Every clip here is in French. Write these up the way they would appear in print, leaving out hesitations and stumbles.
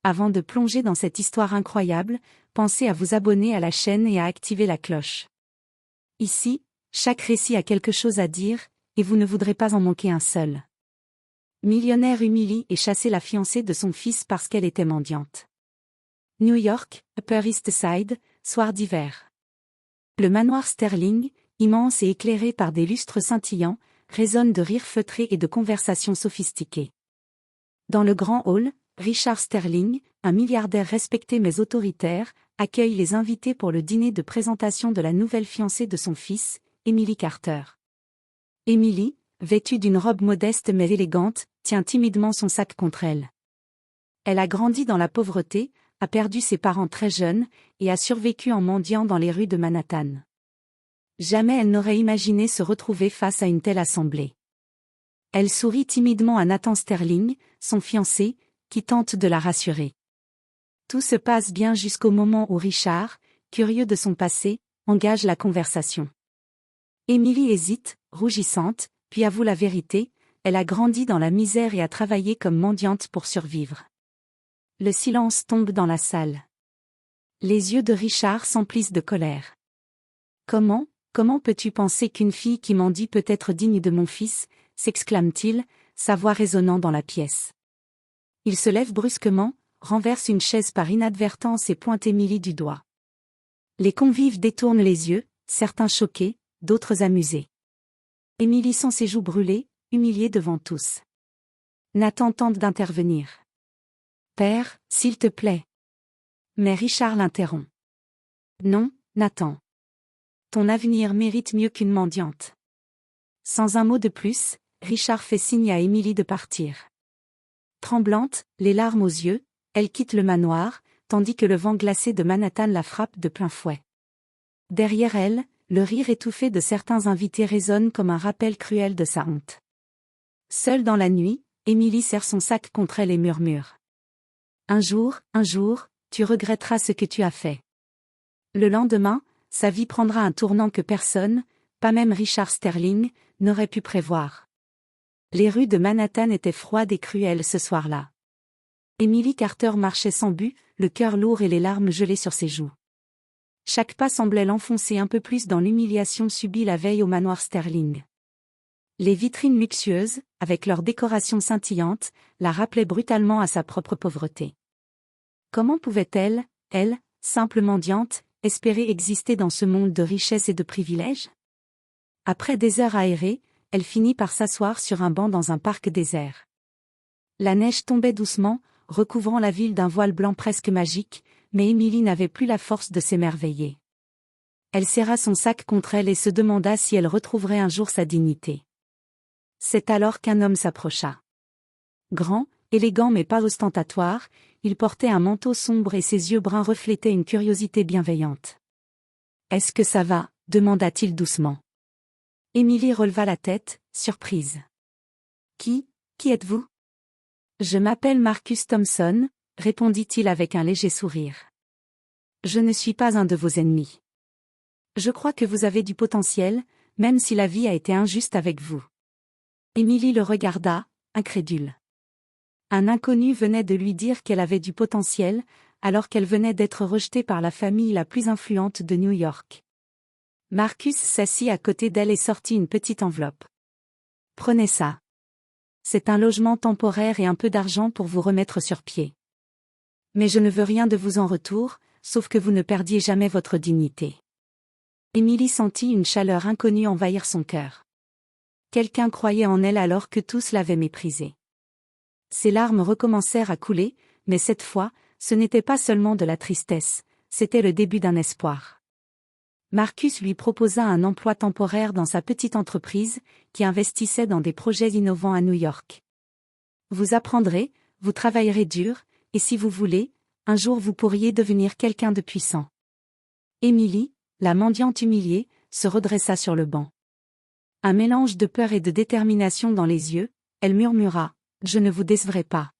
Avant de plonger dans cette histoire incroyable, pensez à vous abonner à la chaîne et à activer la cloche. Ici, chaque récit a quelque chose à dire, et vous ne voudrez pas en manquer un seul. Millionnaire humilie et chassé la fiancée de son fils parce qu'elle était mendiante. New York, Upper East Side, soir d'hiver. Le manoir Sterling, immense et éclairé par des lustres scintillants, résonne de rires feutrés et de conversations sophistiquées. Dans le grand hall, Richard Sterling, un milliardaire respecté mais autoritaire, accueille les invités pour le dîner de présentation de la nouvelle fiancée de son fils, Emily Carter. Emily, vêtue d'une robe modeste mais élégante, tient timidement son sac contre elle. Elle a grandi dans la pauvreté, a perdu ses parents très jeunes, et a survécu en mendiant dans les rues de Manhattan. Jamais elle n'aurait imaginé se retrouver face à une telle assemblée. Elle sourit timidement à Nathan Sterling, son fiancé, qui tente de la rassurer. Tout se passe bien jusqu'au moment où Richard, curieux de son passé, engage la conversation. Emily hésite, rougissante, puis avoue la vérité, elle a grandi dans la misère et a travaillé comme mendiante pour survivre. Le silence tombe dans la salle. Les yeux de Richard s'emplissent de colère. Comment peux-tu penser qu'une fille qui mendie peut être digne de mon fils, s'exclame-t-il, sa voix résonnant dans la pièce. Il se lève brusquement, renverse une chaise par inadvertance et pointe Emily du doigt. Les convives détournent les yeux, certains choqués, d'autres amusés. Emily sent ses joues brûler, humiliée devant tous. Nathan tente d'intervenir. « Père, s'il te plaît. » Mais Richard l'interrompt. « Non, Nathan. Ton avenir mérite mieux qu'une mendiante. » Sans un mot de plus, Richard fait signe à Emily de partir. Tremblante, les larmes aux yeux, elle quitte le manoir, tandis que le vent glacé de Manhattan la frappe de plein fouet. Derrière elle, le rire étouffé de certains invités résonne comme un rappel cruel de sa honte. Seule dans la nuit, Emily serre son sac contre elle et murmure. Un jour, tu regretteras ce que tu as fait. Le lendemain, sa vie prendra un tournant que personne, pas même Richard Sterling, n'aurait pu prévoir. Les rues de Manhattan étaient froides et cruelles ce soir-là. Emily Carter marchait sans but, le cœur lourd et les larmes gelées sur ses joues. Chaque pas semblait l'enfoncer un peu plus dans l'humiliation subie la veille au manoir Sterling. Les vitrines luxueuses, avec leurs décorations scintillantes, la rappelaient brutalement à sa propre pauvreté. Comment pouvait-elle, elle, simple mendiante, espérer exister dans ce monde de richesse et de privilèges? Après des heures aérées, elle finit par s'asseoir sur un banc dans un parc désert. La neige tombait doucement, recouvrant la ville d'un voile blanc presque magique, mais Emily n'avait plus la force de s'émerveiller. Elle serra son sac contre elle et se demanda si elle retrouverait un jour sa dignité. C'est alors qu'un homme s'approcha. Grand, élégant mais pas ostentatoire, il portait un manteau sombre et ses yeux bruns reflétaient une curiosité bienveillante. « Est-ce que ça va ?» demanda-t-il doucement. Emily releva la tête, surprise. « Qui êtes-vous » ? « Je m'appelle Marcus Thompson, » répondit-il avec un léger sourire. « Je ne suis pas un de vos ennemis. Je crois que vous avez du potentiel, même si la vie a été injuste avec vous. » Emily le regarda, incrédule. Un inconnu venait de lui dire qu'elle avait du potentiel, alors qu'elle venait d'être rejetée par la famille la plus influente de New York. Marcus s'assit à côté d'elle et sortit une petite enveloppe. « Prenez ça. C'est un logement temporaire et un peu d'argent pour vous remettre sur pied. Mais je ne veux rien de vous en retour, sauf que vous ne perdiez jamais votre dignité. » Emily sentit une chaleur inconnue envahir son cœur. Quelqu'un croyait en elle alors que tous l'avaient méprisée. Ses larmes recommencèrent à couler, mais cette fois, ce n'était pas seulement de la tristesse, c'était le début d'un espoir. Marcus lui proposa un emploi temporaire dans sa petite entreprise, qui investissait dans des projets innovants à New York. Vous apprendrez, vous travaillerez dur, et si vous voulez, un jour vous pourriez devenir quelqu'un de puissant. Emily, la mendiante humiliée, se redressa sur le banc. Un mélange de peur et de détermination dans les yeux, elle murmura « Je ne vous décevrai pas ».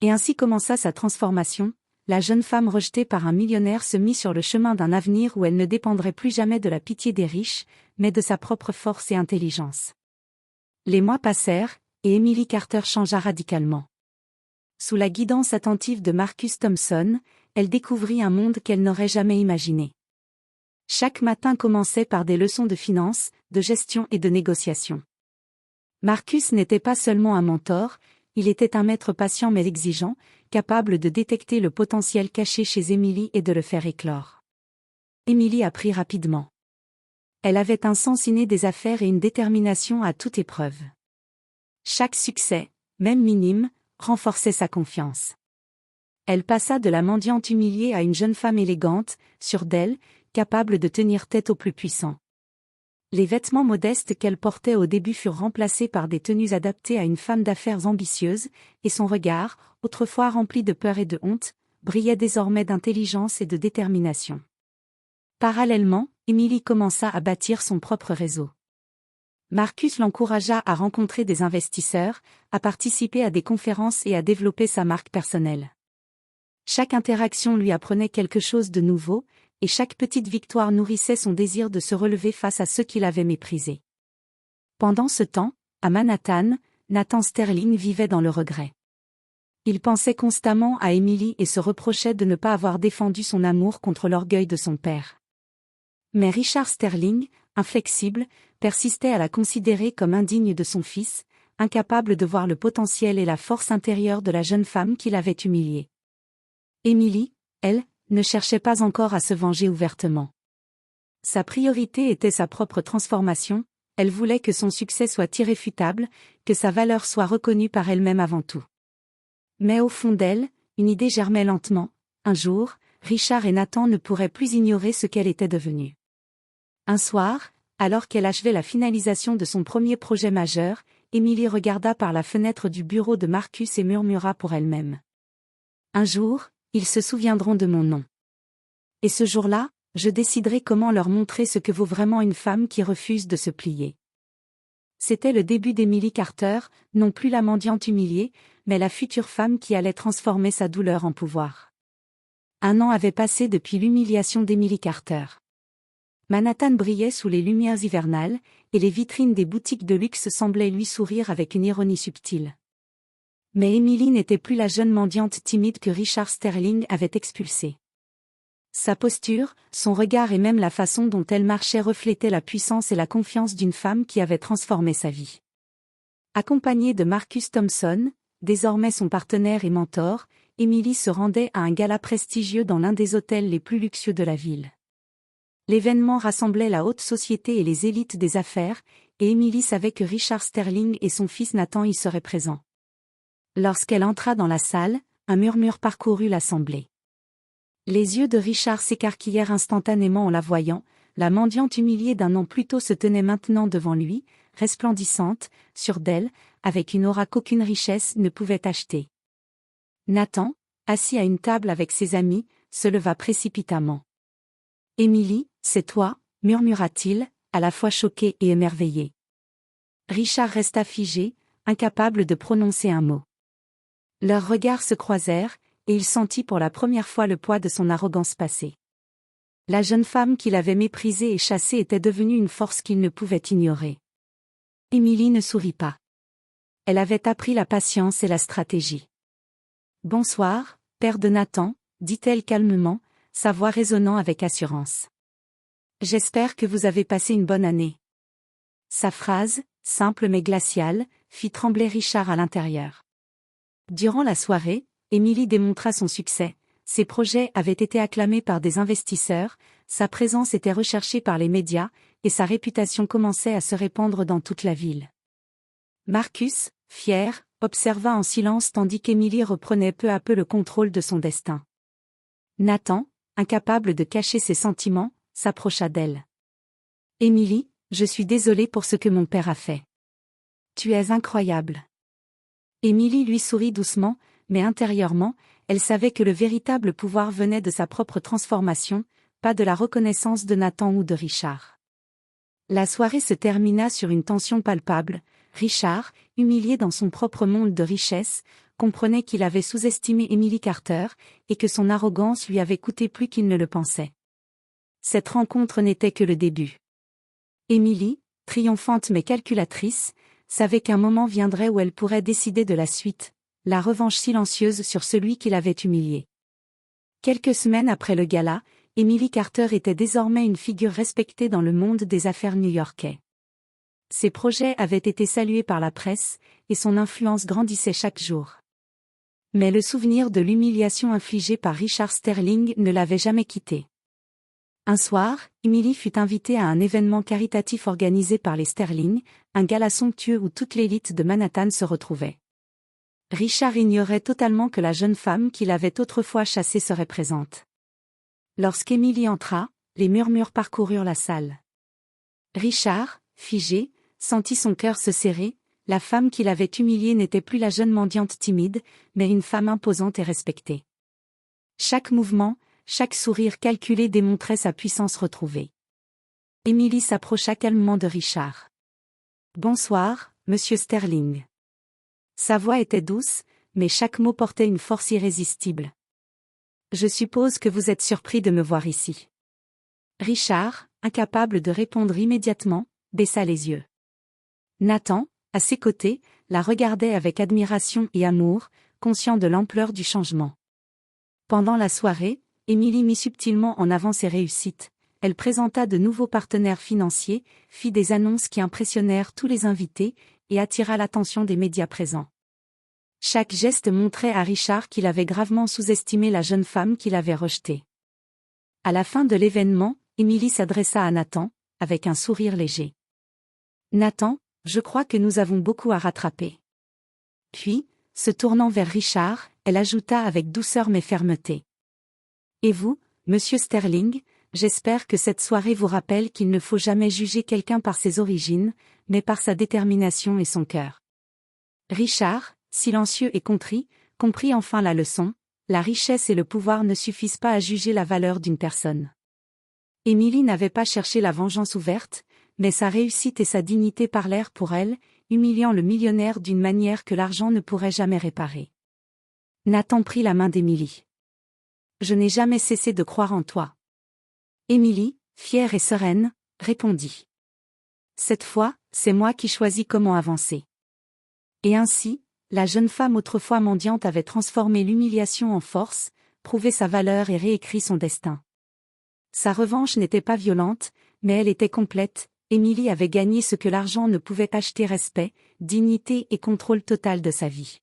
Et ainsi commença sa transformation. La jeune femme rejetée par un millionnaire se mit sur le chemin d'un avenir où elle ne dépendrait plus jamais de la pitié des riches, mais de sa propre force et intelligence. Les mois passèrent, et Emily Carter changea radicalement. Sous la guidance attentive de Marcus Thompson, elle découvrit un monde qu'elle n'aurait jamais imaginé. Chaque matin commençait par des leçons de finance, de gestion et de négociation. Marcus n'était pas seulement un mentor, il était un maître patient mais exigeant, capable de détecter le potentiel caché chez Emily et de le faire éclore. Emily apprit rapidement. Elle avait un sens inné des affaires et une détermination à toute épreuve. Chaque succès, même minime, renforçait sa confiance. Elle passa de la mendiante humiliée à une jeune femme élégante, sûre d'elle, capable de tenir tête aux plus puissants. Les vêtements modestes qu'elle portait au début furent remplacés par des tenues adaptées à une femme d'affaires ambitieuse, et son regard, autrefois rempli de peur et de honte, brillait désormais d'intelligence et de détermination. Parallèlement, Emily commença à bâtir son propre réseau. Marcus l'encouragea à rencontrer des investisseurs, à participer à des conférences et à développer sa marque personnelle. Chaque interaction lui apprenait quelque chose de nouveau, et chaque petite victoire nourrissait son désir de se relever face à ceux qui l'avaient méprisé. Pendant ce temps, à Manhattan, Nathan Sterling vivait dans le regret. Il pensait constamment à Emily et se reprochait de ne pas avoir défendu son amour contre l'orgueil de son père. Mais Richard Sterling, inflexible, persistait à la considérer comme indigne de son fils, incapable de voir le potentiel et la force intérieure de la jeune femme qui l'avait humiliée. Emily, elle, ne cherchait pas encore à se venger ouvertement. Sa priorité était sa propre transformation, elle voulait que son succès soit irréfutable, que sa valeur soit reconnue par elle-même avant tout. Mais au fond d'elle, une idée germait lentement. Un jour, Richard et Nathan ne pourraient plus ignorer ce qu'elle était devenue. Un soir, alors qu'elle achevait la finalisation de son premier projet majeur, Emily regarda par la fenêtre du bureau de Marcus et murmura pour elle-même. Un jour, ils se souviendront de mon nom. Et ce jour-là, je déciderai comment leur montrer ce que vaut vraiment une femme qui refuse de se plier. C'était le début d'Emily Carter, non plus la mendiante humiliée, mais la future femme qui allait transformer sa douleur en pouvoir. 1 an avait passé depuis l'humiliation d'Emily Carter. Manhattan brillait sous les lumières hivernales, et les vitrines des boutiques de luxe semblaient lui sourire avec une ironie subtile. Mais Emily n'était plus la jeune mendiante timide que Richard Sterling avait expulsée. Sa posture, son regard et même la façon dont elle marchait reflétaient la puissance et la confiance d'une femme qui avait transformé sa vie. Accompagnée de Marcus Thompson, désormais son partenaire et mentor, Emily se rendait à un gala prestigieux dans l'un des hôtels les plus luxueux de la ville. L'événement rassemblait la haute société et les élites des affaires, et Emily savait que Richard Sterling et son fils Nathan y seraient présents. Lorsqu'elle entra dans la salle, un murmure parcourut l'assemblée. Les yeux de Richard s'écarquillèrent instantanément en la voyant, la mendiante humiliée d'1 an plus tôt se tenait maintenant devant lui, resplendissante, sûre d'elle, avec une aura qu'aucune richesse ne pouvait acheter. Nathan, assis à une table avec ses amis, se leva précipitamment. « Emily, c'est toi » murmura-t-il, à la fois choqué et émerveillé. Richard resta figé, incapable de prononcer un mot. Leurs regards se croisèrent, et il sentit pour la première fois le poids de son arrogance passée. La jeune femme qu'il avait méprisée et chassée était devenue une force qu'il ne pouvait ignorer. Emily ne sourit pas. Elle avait appris la patience et la stratégie. « Bonsoir, père de Nathan » dit-elle calmement, sa voix résonnant avec assurance. « J'espère que vous avez passé une bonne année. » Sa phrase, simple mais glaciale, fit trembler Richard à l'intérieur. Durant la soirée, Emily démontra son succès, ses projets avaient été acclamés par des investisseurs, sa présence était recherchée par les médias, et sa réputation commençait à se répandre dans toute la ville. Marcus, fier, observa en silence tandis qu'Emily reprenait peu à peu le contrôle de son destin. Nathan, incapable de cacher ses sentiments, s'approcha d'elle. « Emily, je suis désolée pour ce que mon père a fait. Tu es incroyable. » Emily lui sourit doucement, mais intérieurement, elle savait que le véritable pouvoir venait de sa propre transformation, pas de la reconnaissance de Nathan ou de Richard. La soirée se termina sur une tension palpable. Richard, humilié dans son propre monde de richesse, comprenait qu'il avait sous-estimé Emily Carter, et que son arrogance lui avait coûté plus qu'il ne le pensait. Cette rencontre n'était que le début. Emily, triomphante mais calculatrice, savait qu'un moment viendrait où elle pourrait décider de la suite, La revanche silencieuse sur celui qui l'avait humiliée. Quelques semaines après le gala, Emily Carter était désormais une figure respectée dans le monde des affaires new-yorkais. Ses projets avaient été salués par la presse, et son influence grandissait chaque jour. Mais le souvenir de l'humiliation infligée par Richard Sterling ne l'avait jamais quittée. Un soir, Emily fut invitée à un événement caritatif organisé par les Sterling, un gala somptueux où toute l'élite de Manhattan se retrouvait. Richard ignorait totalement que la jeune femme qu'il avait autrefois chassée serait présente. Lorsqu'Emily entra, les murmures parcoururent la salle. Richard, figé, sentit son cœur se serrer. La femme qu'il avait humiliée n'était plus la jeune mendiante timide, mais une femme imposante et respectée. Chaque mouvement, chaque sourire calculé démontrait sa puissance retrouvée. Emily s'approcha calmement de Richard. « Bonsoir, monsieur Sterling. » Sa voix était douce, mais chaque mot portait une force irrésistible. « Je suppose que vous êtes surpris de me voir ici. » Richard, incapable de répondre immédiatement, baissa les yeux. Nathan, à ses côtés, la regardait avec admiration et amour, conscient de l'ampleur du changement. Pendant la soirée, Emily mit subtilement en avant ses réussites. Elle présenta de nouveaux partenaires financiers, fit des annonces qui impressionnèrent tous les invités, et attira l'attention des médias présents. Chaque geste montrait à Richard qu'il avait gravement sous-estimé la jeune femme qu'il avait rejetée. À la fin de l'événement, Emily s'adressa à Nathan, avec un sourire léger. « Nathan, je crois que nous avons beaucoup à rattraper. » Puis, se tournant vers Richard, elle ajouta avec douceur mais fermeté. « Et vous, monsieur Sterling, j'espère que cette soirée vous rappelle qu'il ne faut jamais juger quelqu'un par ses origines, mais par sa détermination et son cœur. » Richard, silencieux et contrit, comprit enfin la leçon. La richesse et le pouvoir ne suffisent pas à juger la valeur d'une personne. Emily n'avait pas cherché la vengeance ouverte, mais sa réussite et sa dignité parlèrent pour elle, humiliant le millionnaire d'une manière que l'argent ne pourrait jamais réparer. Nathan prit la main d'Emily. « Je n'ai jamais cessé de croire en toi. » Emily, fière et sereine, répondit. « Cette fois, c'est moi qui choisis comment avancer. » Et ainsi, la jeune femme autrefois mendiante avait transformé l'humiliation en force, prouvé sa valeur et réécrit son destin. Sa revanche n'était pas violente, mais elle était complète. Emily avait gagné ce que l'argent ne pouvait acheter: respect, dignité et contrôle total de sa vie.